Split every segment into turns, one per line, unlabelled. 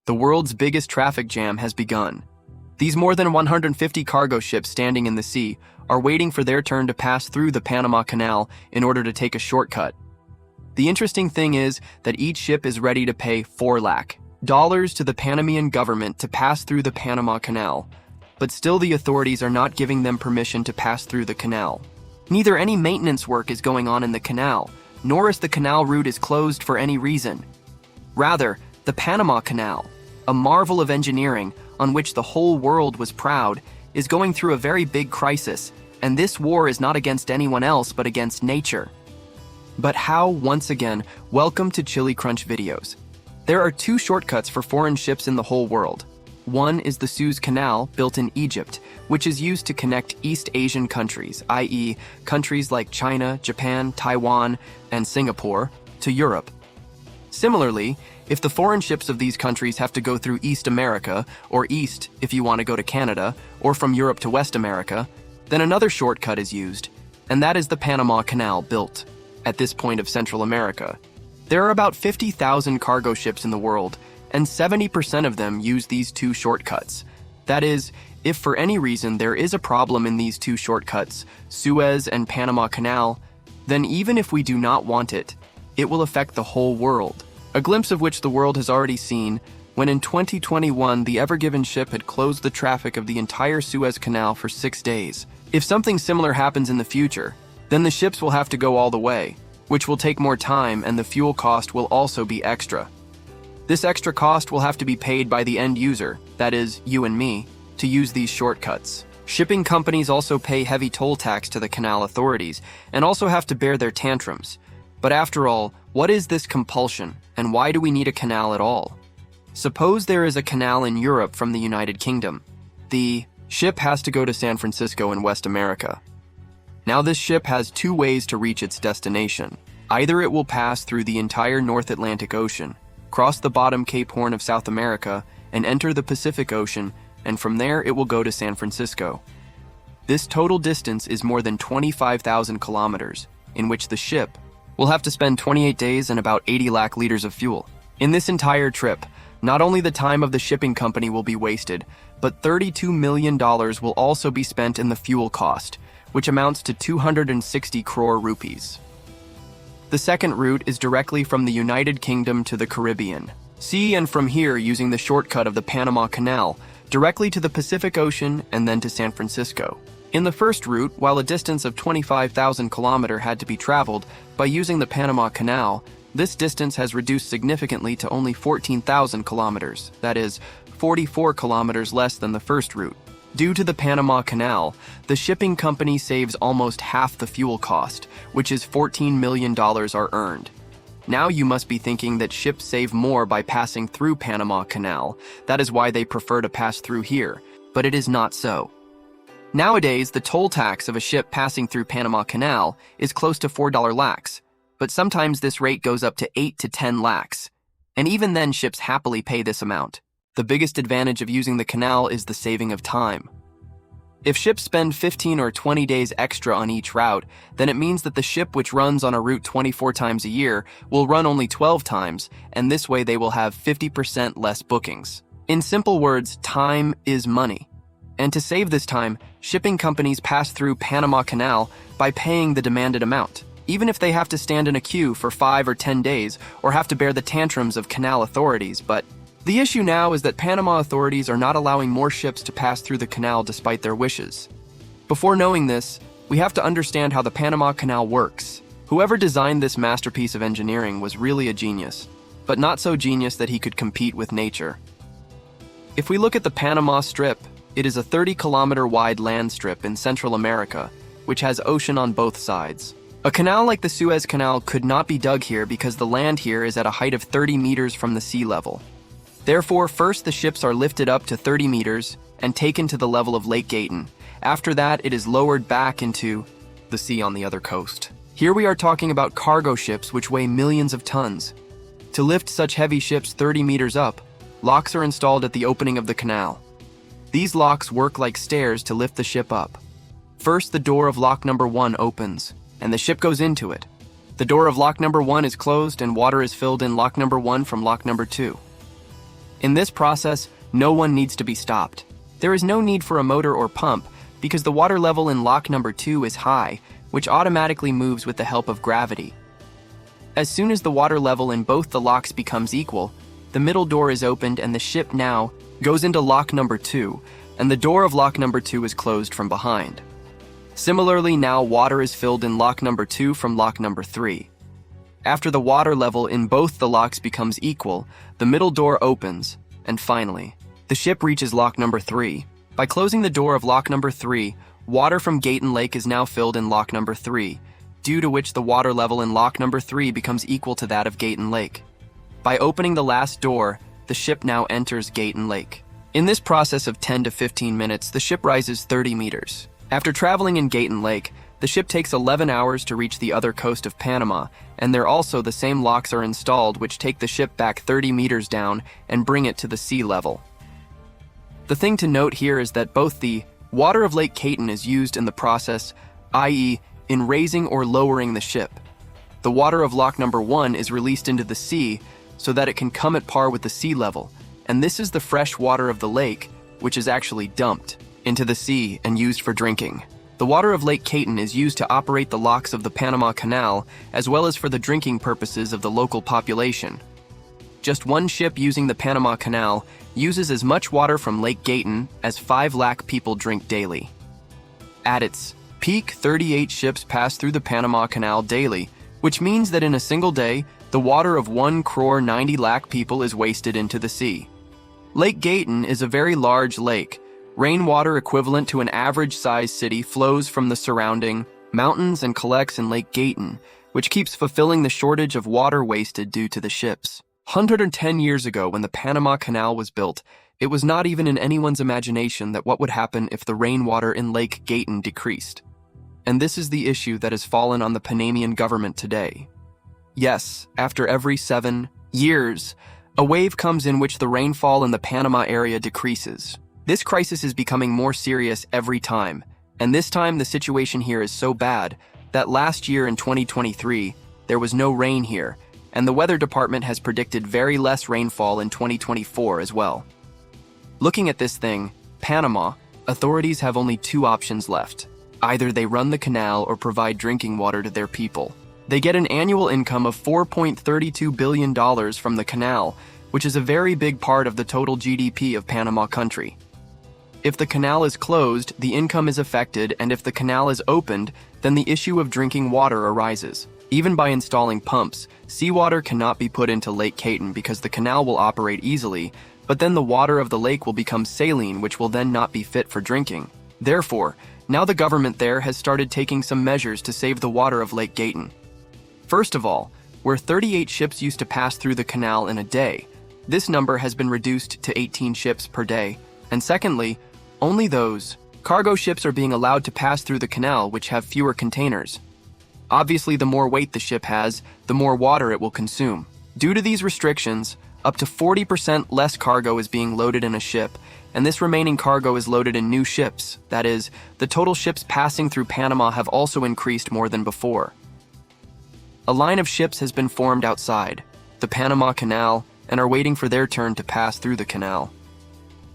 The world's biggest traffic jam has begun. These more than 150 cargo ships standing in the sea are waiting for their turn to pass through the Panama Canal in order to take a shortcut. The interesting thing is that each ship is ready to pay $4 lakh to the Panamanian government to pass through the Panama Canal, but still the authorities are not giving them permission to pass through the canal. Neither any maintenance work is going on in the canal, nor is the canal route is closed for any reason. Rather, the Panama Canal, a marvel of engineering on which the whole world was proud, is going through a very big crisis, and this war is not against anyone else but against nature. But how, once again, welcome to Chili Crunch videos. There are two shortcuts for foreign ships in the whole world. One is the Suez Canal, built in Egypt, which is used to connect East Asian countries, i.e. countries like China, Japan, Taiwan, and Singapore, to Europe. Similarly, if the foreign ships of these countries have to go through East America, or East if you want to go to Canada, or from Europe to West America, then another shortcut is used, and that is the Panama Canal, built at this point of Central America. There are about 50,000 cargo ships in the world, and 70% of them use these two shortcuts. That is, if for any reason there is a problem in these two shortcuts, Suez and Panama Canal, then even if we do not want it, it will affect the whole world. A glimpse of which the world has already seen when in 2021 the Ever Given ship had closed the traffic of the entire Suez Canal for 6 days. If something similar happens in the future, then the ships will have to go all the way, which will take more time, and the fuel cost will also be extra. This extra cost will have to be paid by the end user, that is, you and me, to use these shortcuts. Shipping companies also pay heavy toll tax to the canal authorities and also have to bear their tantrums. But after all, what is this compulsion, and why do we need a canal at all? Suppose there is a canal in Europe from the United Kingdom. The ship has to go to San Francisco in West America. Now this ship has two ways to reach its destination. Either it will pass through the entire North Atlantic Ocean, cross the bottom Cape Horn of South America, and enter the Pacific Ocean, and from there it will go to San Francisco. This total distance is more than 25,000 kilometers, in which the ship will have to spend 28 days and about 80 lakh liters of fuel. In this entire trip, not only the time of the shipping company will be wasted, but $32 million will also be spent in the fuel cost, which amounts to 260 crore rupees. The second route is directly from the United Kingdom to the Caribbean Sea, and from here using the shortcut of the Panama Canal, directly to the Pacific Ocean and then to San Francisco. In the first route, while a distance of 25,000 kilometers had to be traveled, by using the Panama Canal, this distance has reduced significantly to only 14,000 kilometers, that is, 44 kilometers less than the first route. Due to the Panama Canal, the shipping company saves almost half the fuel cost, which is $14 million are earned. Now you must be thinking that ships save more by passing through Panama Canal. That is why they prefer to pass through here, but it is not so. Nowadays, the toll tax of a ship passing through Panama Canal is close to $4 lakhs, but sometimes this rate goes up to 8 to 10 lakhs, and even then ships happily pay this amount. The biggest advantage of using the canal is the saving of time. If ships spend 15 or 20 days extra on each route, then it means that the ship which runs on a route 24 times a year will run only 12 times, and this way they will have 50% less bookings. In simple words, time is money. And to save this time, shipping companies pass through Panama Canal by paying the demanded amount, even if they have to stand in a queue for 5 or 10 days or have to bear the tantrums of canal authorities. But the issue now is that Panama authorities are not allowing more ships to pass through the canal despite their wishes. Before knowing this, we have to understand how the Panama Canal works. Whoever designed this masterpiece of engineering was really a genius, but not so genius that he could compete with nature. If we look at the Panama Strip, it is a 30-kilometer wide land strip in Central America, which has ocean on both sides. A canal like the Suez Canal could not be dug here because the land here is at a height of 30 meters from the sea level. Therefore, first the ships are lifted up to 30 meters and taken to the level of Lake Gatun. After that, it is lowered back into the sea on the other coast. Here we are talking about cargo ships which weigh millions of tons. To lift such heavy ships 30 meters up, locks are installed at the opening of the canal. These locks work like stairs to lift the ship up. First, the door of lock number 1 opens, and the ship goes into it. The door of lock number 1 is closed and water is filled in lock number 1 from lock number 2. In this process, no one needs to be stopped. There is no need for a motor or pump because the water level in lock number 2 is high, which automatically moves with the help of gravity. As soon as the water level in both the locks becomes equal, the middle door is opened and the ship now goes into lock number 2, and the door of lock number 2 is closed from behind. Similarly, now water is filled in lock number 2 from lock number 3. After the water level in both the locks becomes equal, the middle door opens, and finally, the ship reaches lock number 3. By closing the door of lock number 3, water from Gatun Lake is now filled in lock number 3, due to which the water level in lock number 3 becomes equal to that of Gatun Lake. By opening the last door, the ship now enters Gatun Lake. In this process of 10 to 15 minutes, the ship rises 30 meters. After traveling in Gatun Lake, the ship takes 11 hours to reach the other coast of Panama, and there also the same locks are installed which take the ship back 30 meters down and bring it to the sea level. The thing to note here is that both the water of Lake Gatun is used in the process, i.e., in raising or lowering the ship. The water of lock number 1 is released into the sea so that it can come at par with the sea level, and this is the fresh water of the lake, which is actually dumped into the sea and used for drinking. The water of Lake Gatun is used to operate the locks of the Panama Canal, as well as for the drinking purposes of the local population. Just one ship using the Panama Canal uses as much water from Lake Gatun as 5 lakh people drink daily. At its peak, 38 ships pass through the Panama Canal daily, which means that in a single day, the water of 1 crore 90 lakh people is wasted into the sea. Lake Gatun is a very large lake. Rainwater equivalent to an average-sized city flows from the surrounding mountains and collects in Lake Gatun, which keeps fulfilling the shortage of water wasted due to the ships. 110 years ago, when the Panama Canal was built, it was not even in anyone's imagination that what would happen if the rainwater in Lake Gatun decreased. And this is the issue that has fallen on the Panamanian government today. Yes, after every 7 years, a wave comes in which the rainfall in the Panama area decreases. This crisis is becoming more serious every time, and this time the situation here is so bad that last year in 2023, there was no rain here, and the weather department has predicted very less rainfall in 2024 as well. Looking at this thing, Panama, authorities have only 2 options left. Either they run the canal or provide drinking water to their people. They get an annual income of $4.32 billion from the canal, which is a very big part of the total GDP of Panama country. If the canal is closed, the income is affected, and if the canal is opened, then the issue of drinking water arises. Even by installing pumps, seawater cannot be put into Lake Gatun because the canal will operate easily, but then the water of the lake will become saline, which will then not be fit for drinking. Therefore, now the government there has started taking some measures to save the water of Lake Gatun. First of all, where 38 ships used to pass through the canal in a day, this number has been reduced to 18 ships per day. And secondly, only those cargo ships are being allowed to pass through the canal which have fewer containers. Obviously, the more weight the ship has, the more water it will consume. Due to these restrictions, up to 40% less cargo is being loaded in a ship, and this remaining cargo is loaded in new ships. That is, the total ships passing through Panama have also increased more than before. A line of ships has been formed outside the Panama Canal and are waiting for their turn to pass through the canal.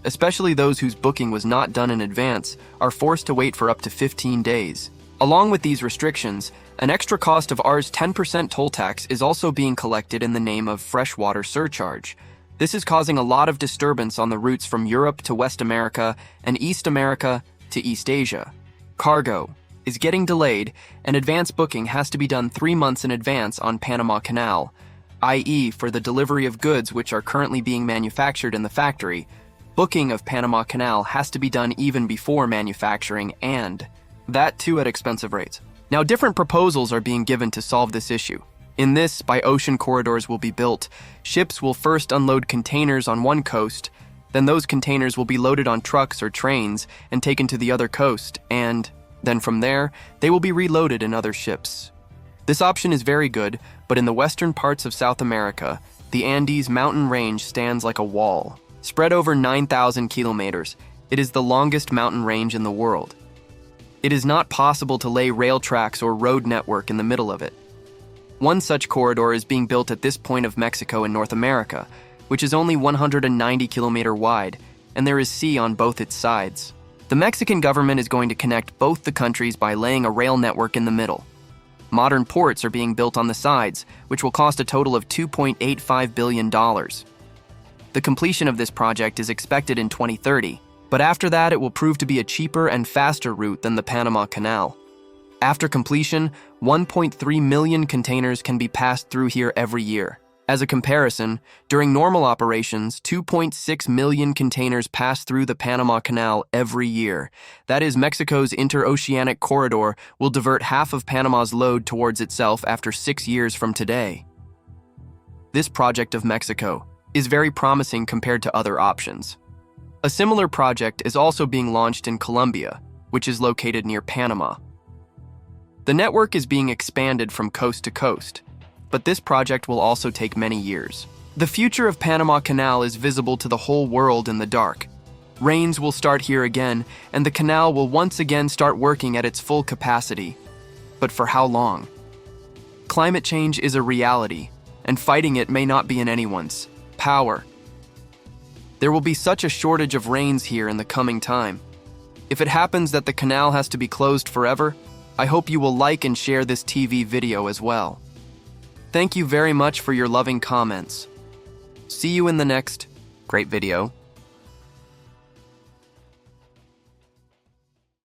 Especially those whose booking was not done in advance are forced to wait for up to 15 days. Along with these restrictions, an extra cost of Rs 10% toll tax is also being collected in the name of freshwater surcharge. This is causing a lot of disturbance on the routes from Europe to West America and East America to East Asia. Cargo is getting delayed, and advance booking has to be done 3 months in advance on Panama Canal, i.e. for the delivery of goods which are currently being manufactured in the factory. Booking of Panama Canal has to be done even before manufacturing, and that too at expensive rates. Now, different proposals are being given to solve this issue. In this, by ocean corridors will be built. Ships will first unload containers on one coast, then those containers will be loaded on trucks or trains and taken to the other coast, and then from there, they will be reloaded in other ships. This option is very good, but in the western parts of South America, the Andes mountain range stands like a wall. Spread over 9,000 kilometers, it is the longest mountain range in the world. It is not possible to lay rail tracks or road network in the middle of it. One such corridor is being built at this point of Mexico in North America. which is only 190 kilometers wide, and there is sea on both its sides. The Mexican government is going to connect both the countries by laying a rail network in the middle. Modern ports are being built on the sides, which will cost a total of $2.85 billion. The completion of this project is expected in 2030, but after that it will prove to be a cheaper and faster route than the Panama Canal. After completion, 1.3 million containers can be passed through here every year. As a comparison, during normal operations, 2.6 million containers pass through the Panama Canal every year. That is, Mexico's interoceanic corridor will divert half of Panama's load towards itself after 6 years from today. This project of Mexico is very promising compared to other options. A similar project is also being launched in Colombia, which is located near Panama. The network is being expanded from coast to coast, but this project will also take many years. The future of Panama Canal is visible to the whole world in the dark. Rains will start here again, and the canal will once again start working at its full capacity. But for how long? Climate change is a reality, and fighting it may not be in anyone's power. There will be such a shortage of rains here in the coming time. If it happens that the canal has to be closed forever, I hope you will like and share this TV video as well. Thank you very much for your loving comments. See you in the next great video.